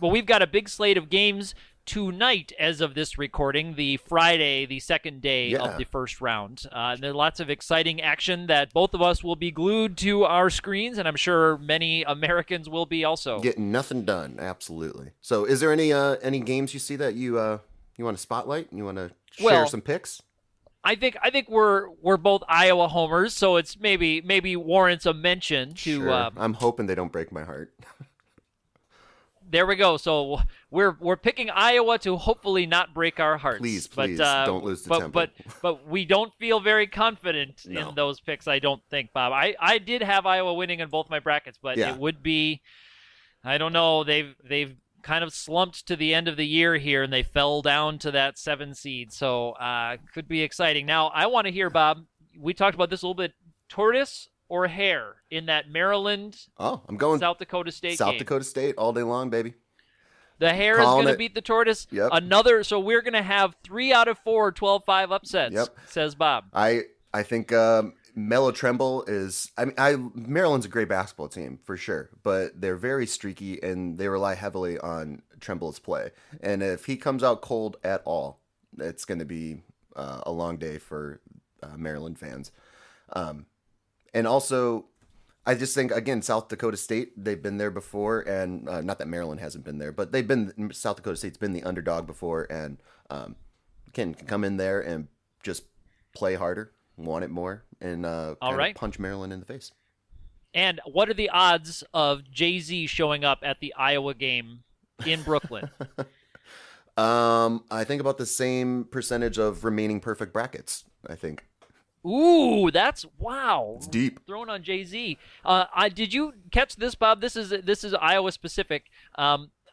Speaker 2: we've got a big slate of games tonight as of this recording, the Friday, the second day of the first round. And there's lots of exciting action that both of us will be glued to our screens, and I'm sure many Americans will be also.
Speaker 1: Getting nothing done, absolutely. So is there any games you see that you want to spotlight? You want to share some picks?
Speaker 2: I think we're both Iowa homers, so it's maybe warrants a mention to.
Speaker 1: Sure. I'm hoping they don't break my heart.
Speaker 2: There we go. So we're picking Iowa to hopefully not break our hearts.
Speaker 1: Please, don't lose the tempo.
Speaker 2: But we don't feel very confident in those picks, I don't think, Bob. I did have Iowa winning in both my brackets, but it would be, I don't know, they've kind of slumped to the end of the year here, and they fell down to that 7 seed. So could be exciting. Now, I want to hear, Bob, we talked about this a little bit, tortoise or hare in that Maryland
Speaker 1: I'm going
Speaker 2: South Dakota State
Speaker 1: South
Speaker 2: game.
Speaker 1: Dakota State all day long, baby.
Speaker 2: The hare is going to beat the tortoise.
Speaker 1: Yep.
Speaker 2: So we're going to have 3 out of 4 12-5 upsets, says Bob.
Speaker 1: I think Melo Tremble is. Maryland's a great basketball team for sure, but they're very streaky and they rely heavily on Tremble's play. And if he comes out cold at all, it's going to be a long day for Maryland fans. And also, I just think, again, South Dakota State, they've been there before, and not that Maryland hasn't been there, but South Dakota State's been the underdog before, and can come in there and just play harder, want it more, and punch Maryland in the face.
Speaker 2: And what are the odds of Jay-Z showing up at the Iowa game in Brooklyn?
Speaker 1: I think about the same percentage of remaining perfect brackets, I think.
Speaker 2: Ooh, that's wow!
Speaker 1: It's deep.
Speaker 2: Thrown on Jay-Z. Did you catch this, Bob? This is Iowa specific.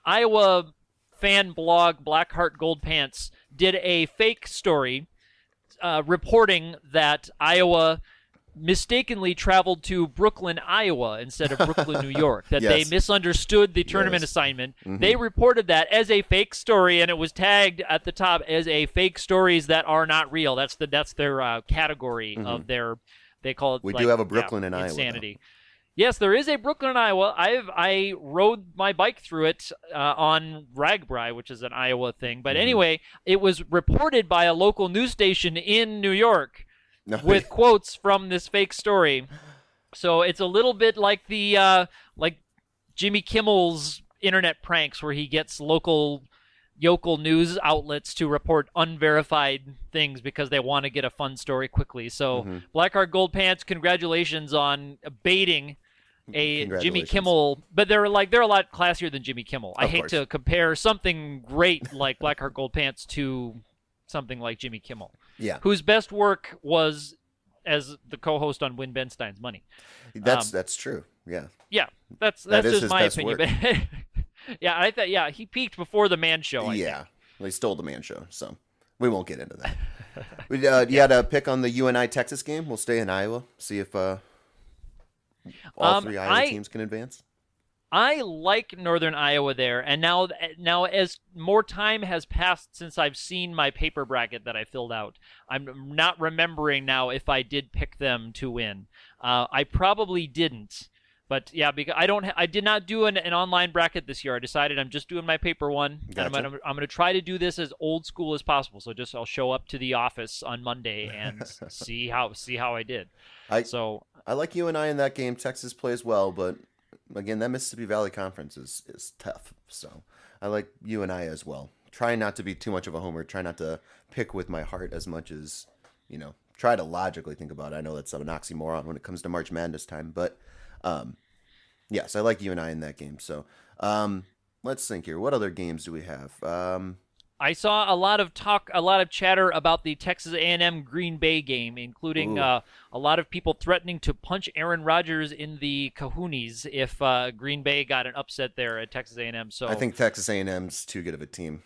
Speaker 2: Iowa fan blog Blackheart Gold Pants did a fake story reporting that Iowa mistakenly traveled to Brooklyn, Iowa instead of Brooklyn, New York, that they misunderstood the tournament assignment. Mm-hmm. They reported that as a fake story, and it was tagged at the top as a fake stories that are not real. That's their category of their, they call it.
Speaker 1: We do have a Brooklyn in
Speaker 2: insanity.
Speaker 1: Iowa.
Speaker 2: Yes, there is a Brooklyn in Iowa. I rode my bike through it on Ragbri, which is an Iowa thing. But anyway, it was reported by a local news station in New York. With quotes from this fake story. So it's a little bit like the like Jimmy Kimmel's internet pranks where he gets local news outlets to report unverified things because they want to get a fun story quickly. So Blackheart Gold Pants, congratulations on baiting a Jimmy
Speaker 1: Congratulations.
Speaker 2: Kimmel, but they're a lot classier than Jimmy Kimmel. I hate
Speaker 1: course.
Speaker 2: to compare something great like Blackheart Gold Pants to something like Jimmy Kimmel, whose best work was as the co-host on Win Ben Stein's Money.
Speaker 1: That's true. Yeah.
Speaker 2: Yeah, that's just my opinion. But yeah, I thought he peaked before the Man Show. I think.
Speaker 1: Well, he stole the Man Show, so we won't get into that. You had a pick on the UNI Texas game. We'll stay in Iowa. See if all three Iowa teams can advance.
Speaker 2: I like Northern Iowa there, and now as more time has passed since I've seen my paper bracket that I filled out, I'm not remembering now if I did pick them to win. I probably didn't, but yeah, because I did not do an online bracket this year. I decided I'm just doing my paper one,
Speaker 1: Gotcha.
Speaker 2: and I'm gonna try to do this as old school as possible. So I'll show up to the office on Monday and see how I did.
Speaker 1: I like UNI in that game. Texas plays well, but again, that Mississippi Valley Conference is tough. So I like UNI as well. Try not to be too much of a homer. Try not to pick with my heart as much as, try to logically think about it. I know that's an oxymoron when it comes to March Madness time, but yes, I like UNI in that game. So let's think here. What other games do we have?
Speaker 2: I saw a lot of chatter about the Texas A&M Green Bay game, including a lot of people threatening to punch Aaron Rodgers in the kahunas if Green Bay got an upset there at Texas A&M. So
Speaker 1: I think Texas A&M's too good of a team.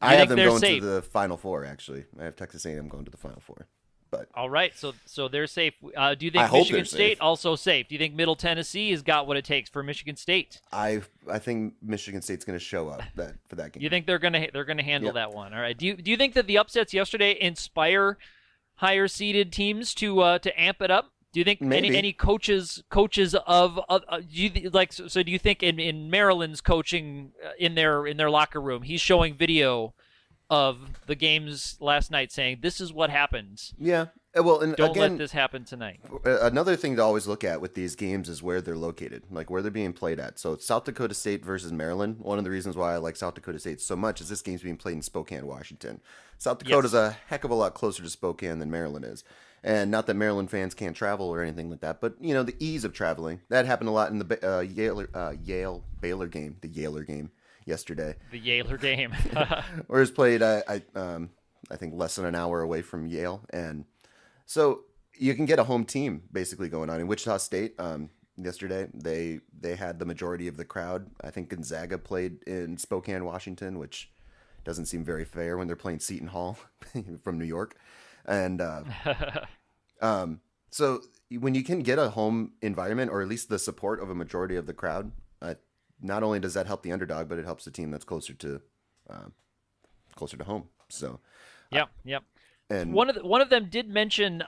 Speaker 1: I have them going to the Final Four, actually. I have Texas A&M going to the Final Four. But
Speaker 2: all right, so they're safe. Do you think Michigan State also safe? Do you think Middle Tennessee has got what it takes for Michigan State?
Speaker 1: I think Michigan State's going to show up for that game.
Speaker 2: You think they're going to handle that one? All right. Do you think that the upsets yesterday inspire higher seeded teams to amp it up? Do you think any coaches of do you think in Maryland's coaching in their locker room, he's showing video of the games last night saying this is what happens?
Speaker 1: Yeah. Well, and
Speaker 2: don't
Speaker 1: again,
Speaker 2: let this happen tonight.
Speaker 1: Another thing to always look at with these games is where they're located, like where they're being played at. So it's South Dakota State versus Maryland. One of the reasons why I like South Dakota State so much is this game's being played in Spokane, Washington. South Dakota's a heck of a lot closer to Spokane than Maryland is. And not that Maryland fans can't travel or anything like that, but the ease of traveling. That happened a lot in the Yale-Baylor game, the Yaler game yesterday.
Speaker 2: The Yaler game.
Speaker 1: Or it was played, I think, less than an hour away from Yale. And so you can get a home team basically going on. In Wichita State, yesterday, they had the majority of the crowd. I think Gonzaga played in Spokane, Washington, which doesn't seem very fair when they're playing Seton Hall from New York. And so when you can get a home environment, or at least the support of a majority of the crowd, not only does that help the underdog, but it helps the team that's closer to home. So,
Speaker 2: yep.
Speaker 1: And
Speaker 2: one of them did mention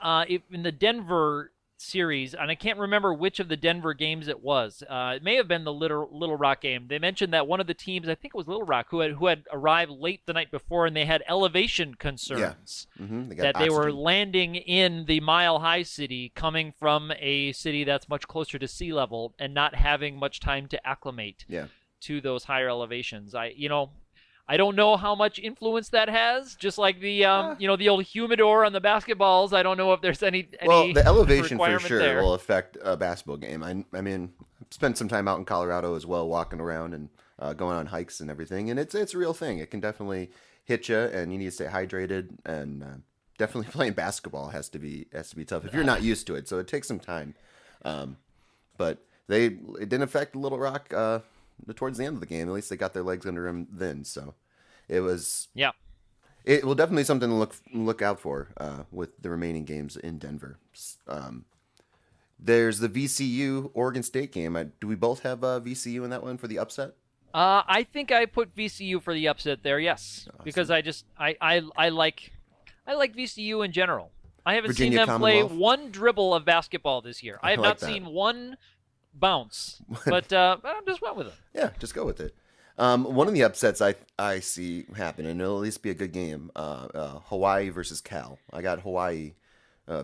Speaker 2: in the Denver series, and I can't remember which of the Denver games it was. It may have been the Little Rock game. They mentioned that one of the teams, I think it was Little Rock, who had arrived late the night before, and they had elevation concerns.
Speaker 1: Yeah. Mm-hmm.
Speaker 2: That they were landing in the Mile High City, coming from a city that's much closer to sea level, and not having much time to acclimate to those higher elevations. I don't know how much influence that has. Just like the the old humidor on the basketballs. I don't know if there's any
Speaker 1: the elevation for sure
Speaker 2: there
Speaker 1: will affect a basketball game. I mean, I've spent some time out in Colorado as well, walking around and going on hikes and everything, and it's a real thing. It can definitely hit you, and you need to stay hydrated. And definitely playing basketball has to be tough if you're not used to it. So it takes some time. But it didn't affect Little Rock towards the end of the game. At least they got their legs under them then. So it was it will definitely something to look out for with the remaining games in Denver. There's the VCU Oregon State game. Do we both have VCU in that one for the upset?
Speaker 2: I think I put VCU for the upset there. Yes, awesome. Because I like VCU in general. I haven't seen them play one dribble of basketball this year. I have not seen one bounce, but I just went with it.
Speaker 1: Yeah, just go with it. One of the upsets I see happening, and it'll at least be a good game, Hawaii versus Cal. I got Hawaii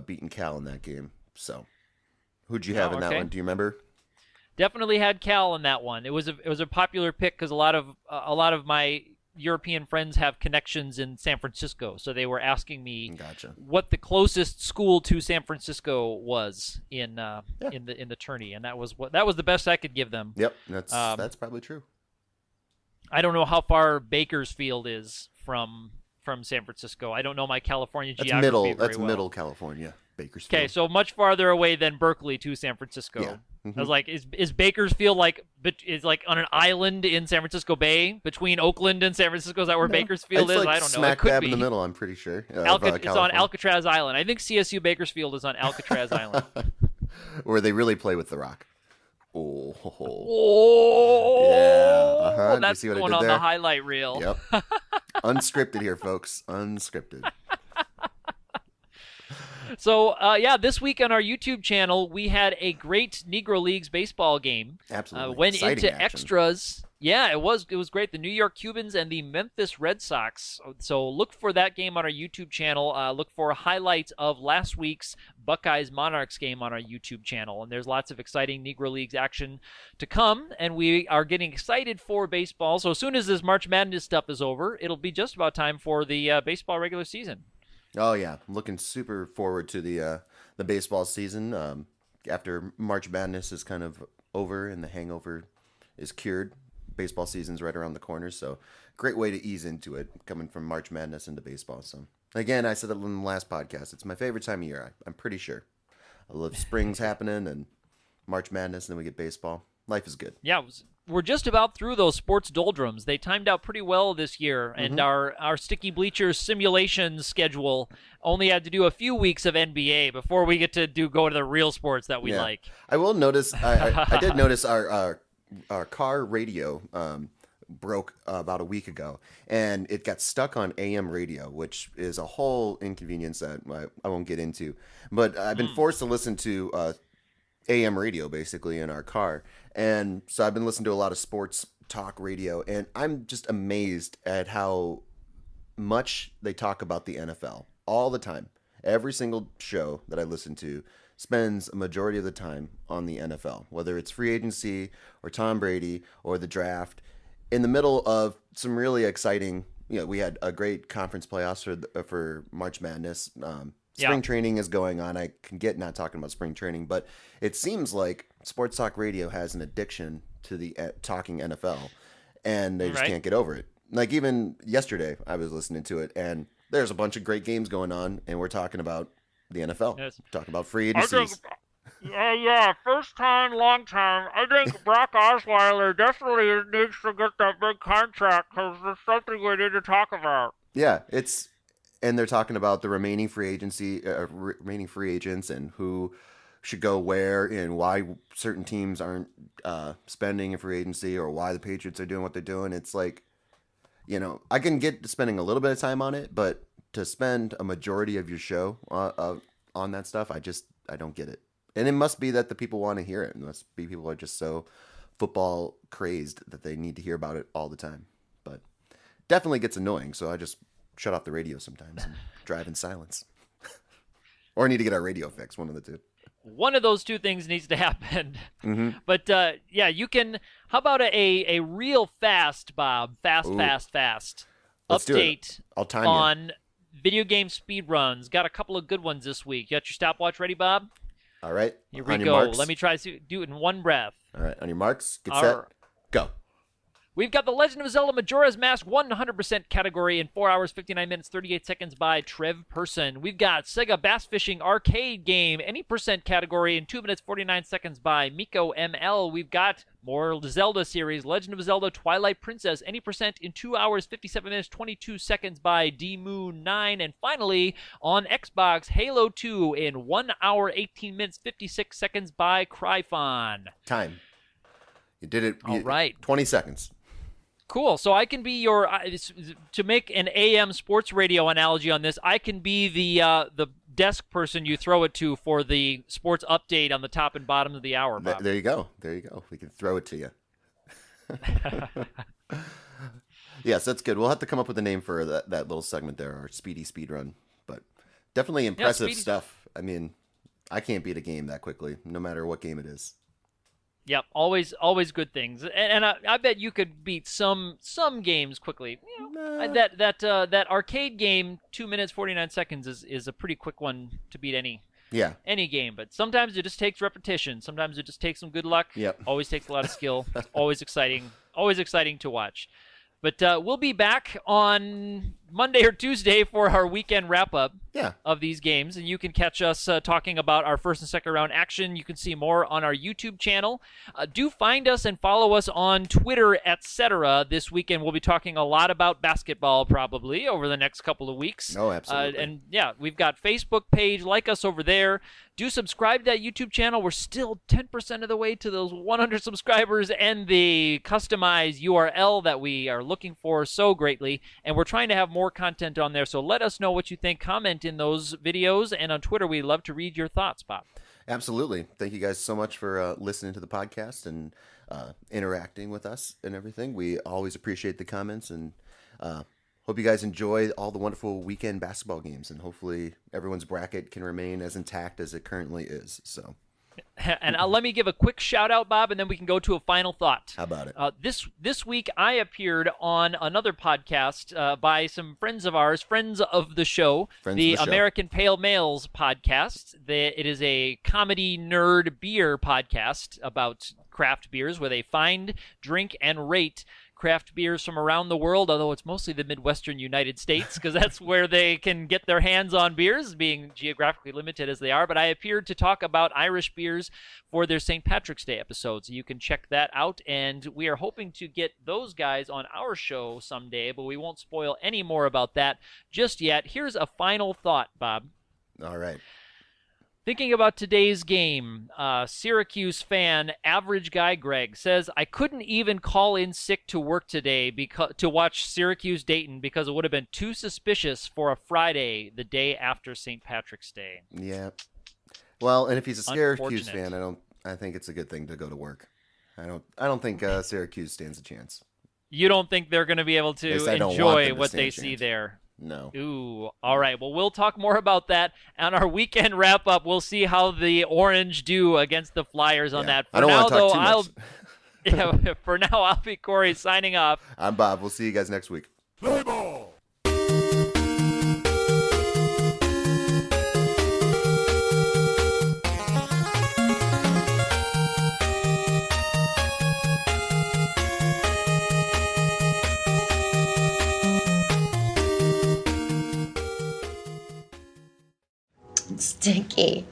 Speaker 1: beating Cal in that game. So who'd you have in that one? Do you remember? Definitely
Speaker 2: had Cal in that one. It was a popular pick because a lot of my European friends have connections in San Francisco, so they were asking me
Speaker 1: Gotcha.
Speaker 2: what the closest school to San Francisco was in the tourney, and that was the best I could give them.
Speaker 1: Yep, that's probably true.
Speaker 2: I don't know how far Bakersfield is from San Francisco. I don't know my California geography very well.
Speaker 1: Middle California, Bakersfield.
Speaker 2: Okay, so much farther away than Berkeley to San Francisco.
Speaker 1: Yeah. Mm-hmm.
Speaker 2: I was like, is Bakersfield is on an island in San Francisco Bay between Oakland and San Francisco? Is that where Bakersfield is?
Speaker 1: Like
Speaker 2: I don't know.
Speaker 1: Smack
Speaker 2: it could
Speaker 1: dab
Speaker 2: be
Speaker 1: in the middle, I'm pretty sure.
Speaker 2: It's on Alcatraz Island. I think CSU Bakersfield is on Alcatraz Island.
Speaker 1: Where they really play with the rock. Oh.
Speaker 2: Yeah.
Speaker 1: Uh-huh.
Speaker 2: That's
Speaker 1: you see what
Speaker 2: going
Speaker 1: I did
Speaker 2: on
Speaker 1: there?
Speaker 2: the highlight reel.
Speaker 1: Yep. Unscripted here, folks. Unscripted.
Speaker 2: So, this week on our YouTube channel, we had a great Negro Leagues baseball game.
Speaker 1: Absolutely.
Speaker 2: Went
Speaker 1: Exciting
Speaker 2: into
Speaker 1: action.
Speaker 2: Extras. Yeah, it was great. The New York Cubans and the Memphis Red Sox. So look for that game on our YouTube channel. Look for highlights of last week's Buckeyes Monarchs game on our YouTube channel. And there's lots of exciting Negro Leagues action to come. And we are getting excited for baseball. So as soon as this March Madness stuff is over, it'll be just about time for the baseball regular season.
Speaker 1: Oh yeah, I'm looking super forward to the baseball season. After March Madness is kind of over and the hangover is cured, baseball season's right around the corner. So great way to ease into it, coming from March Madness into baseball. So again, I said it in the last podcast. It's my favorite time of year. I'm pretty sure. I love spring's happening and March Madness, and then we get baseball. Life is good.
Speaker 2: Yeah, we're just about through those sports doldrums. They timed out pretty well this year, and our Sticky Bleachers simulation schedule only had to do a few weeks of NBA before we get to go to the real sports that we like.
Speaker 1: I will notice. I did notice our car radio broke about a week ago, and it got stuck on AM radio, which is a whole inconvenience that I won't get into. But I've been forced to listen to AM radio basically in our car, and so I've been listening to a lot of sports talk radio, and I'm just amazed at how much they talk about the NFL all the time. Every single show that I listen to spends a majority of the time on the NFL, whether it's free agency or Tom Brady or the draft. In the middle of some really exciting, we had a great conference playoffs for March Madness. Spring training is going on. I can get not talking about spring training, but it seems like sports talk radio has an addiction to the talking NFL, and they just can't get over it. Like even yesterday, I was listening to it, and there's a bunch of great games going on, and we're talking about the NFL. Yes. Talking about free agencies.
Speaker 2: First time, long time. I think Brock Osweiler definitely needs to get that big contract because there's something we need to talk about.
Speaker 1: Yeah, and they're talking about the remaining free agents and who should go where and why certain teams aren't spending in free agency or why the Patriots are doing what they're doing. It's like, I can get to spending a little bit of time on it, but to spend a majority of your show on that stuff, I don't get it. And it must be that the people want to hear it. It must be people are just so football crazed that they need to hear about it all the time. But definitely gets annoying, so I just shut off the radio sometimes and drive in silence. Or I need to get our radio fixed, one of the two.
Speaker 2: One of those two things needs to happen.
Speaker 1: Mm-hmm.
Speaker 2: But, you can... How about a real fast, Bob? Fast
Speaker 1: Let's
Speaker 2: update
Speaker 1: I'll time
Speaker 2: on video game speed runs. Got a couple of good ones this week. You got your stopwatch ready, Bob?
Speaker 1: All right.
Speaker 2: Here we go. Let me try to do it in one breath.
Speaker 1: All right. On your marks, get set, go.
Speaker 2: We've got The Legend of Zelda Majora's Mask 100% category in 4 hours, 59 minutes, 38 seconds by Trev Person. We've got Sega Bass Fishing Arcade Game, any percent category in 2 minutes, 49 seconds by Miko ML. We've got more Zelda series, Legend of Zelda Twilight Princess, any percent in 2 hours, 57 minutes, 22 seconds by D-Moon9. And finally, on Xbox, Halo 2 in 1 hour, 18 minutes, 56 seconds by Cryfon.
Speaker 1: Time. You did it.
Speaker 2: All right.
Speaker 1: 20 seconds.
Speaker 2: Cool. So I can be your to make an AM sports radio analogy on this. I can be the desk person you throw it to for the sports update on the top and bottom of the hour. Bob.
Speaker 1: There you go. We can throw it to you. Yes, that's good. We'll have to come up with a name for that little segment there, our speedy speed run. But definitely impressive stuff. I mean, I can't beat a game that quickly, no matter what game it is.
Speaker 2: Yep, always good things, and I bet you could beat some games quickly. That arcade game, 2 minutes 49 seconds is a pretty quick one to beat any game. But sometimes it just takes repetition. Sometimes it just takes some good luck.
Speaker 1: Yep.
Speaker 2: Always takes a lot of skill. It's always exciting. Always exciting to watch. But we'll be back on Monday or Tuesday for our weekend wrap-up of these games, and you can catch us talking about our first and second round action. You can see more on our YouTube channel. Do find us and follow us on Twitter, etc. This weekend we'll be talking a lot about basketball probably over the next couple of weeks.
Speaker 1: Oh, absolutely.
Speaker 2: And we've got Facebook page. Like us over there. Do subscribe to that YouTube channel. We're still 10% of the way to those 100 subscribers and the customized URL that we are looking for so greatly. And we're trying to have more content on there. So let us know what you think. Comment in those videos. And on Twitter, we love to read your thoughts, Bob.
Speaker 1: Absolutely. Thank you guys so much for listening to the podcast and interacting with us and everything. We always appreciate the comments, and hope you guys enjoy all the wonderful weekend basketball games, and hopefully everyone's bracket can remain as intact as it currently is. So,
Speaker 2: and let me give a quick shout out, Bob, and then we can go to a final thought.
Speaker 1: How about it?
Speaker 2: This week I appeared on another podcast by some friends of ours, friends of the show, the American Pale Males podcast. It is a comedy nerd beer podcast about craft beers where they find, drink, and rate craft beers from around the world, although it's mostly the Midwestern United States because that's where they can get their hands on beers, being geographically limited as they are. But I appeared to talk about Irish beers for their St. Patrick's Day episode, so you can check that out. And we are hoping to get those guys on our show someday, but we won't spoil any more about that just yet. Here's a final thought, Bob.
Speaker 1: All right.
Speaker 2: Thinking about today's game, Syracuse fan, average guy Greg, says, I couldn't even call in sick to work today to watch Syracuse-Dayton because it would have been too suspicious for a Friday, the day after St. Patrick's Day.
Speaker 1: Yeah. Well, and if he's a Syracuse fan, I think it's a good thing to go to work. I don't think Syracuse stands a chance.
Speaker 2: You don't think they're going to be able to enjoy what they see there?
Speaker 1: No.
Speaker 2: Ooh, all right. Well, we'll talk more about that on our weekend wrap-up. We'll see how the Orange do against the Flyers on that.
Speaker 1: I don't want to talk too
Speaker 2: much. For now, I'll be Corey signing off.
Speaker 1: I'm Bob. We'll see you guys next week. Play ball!
Speaker 3: Sticky.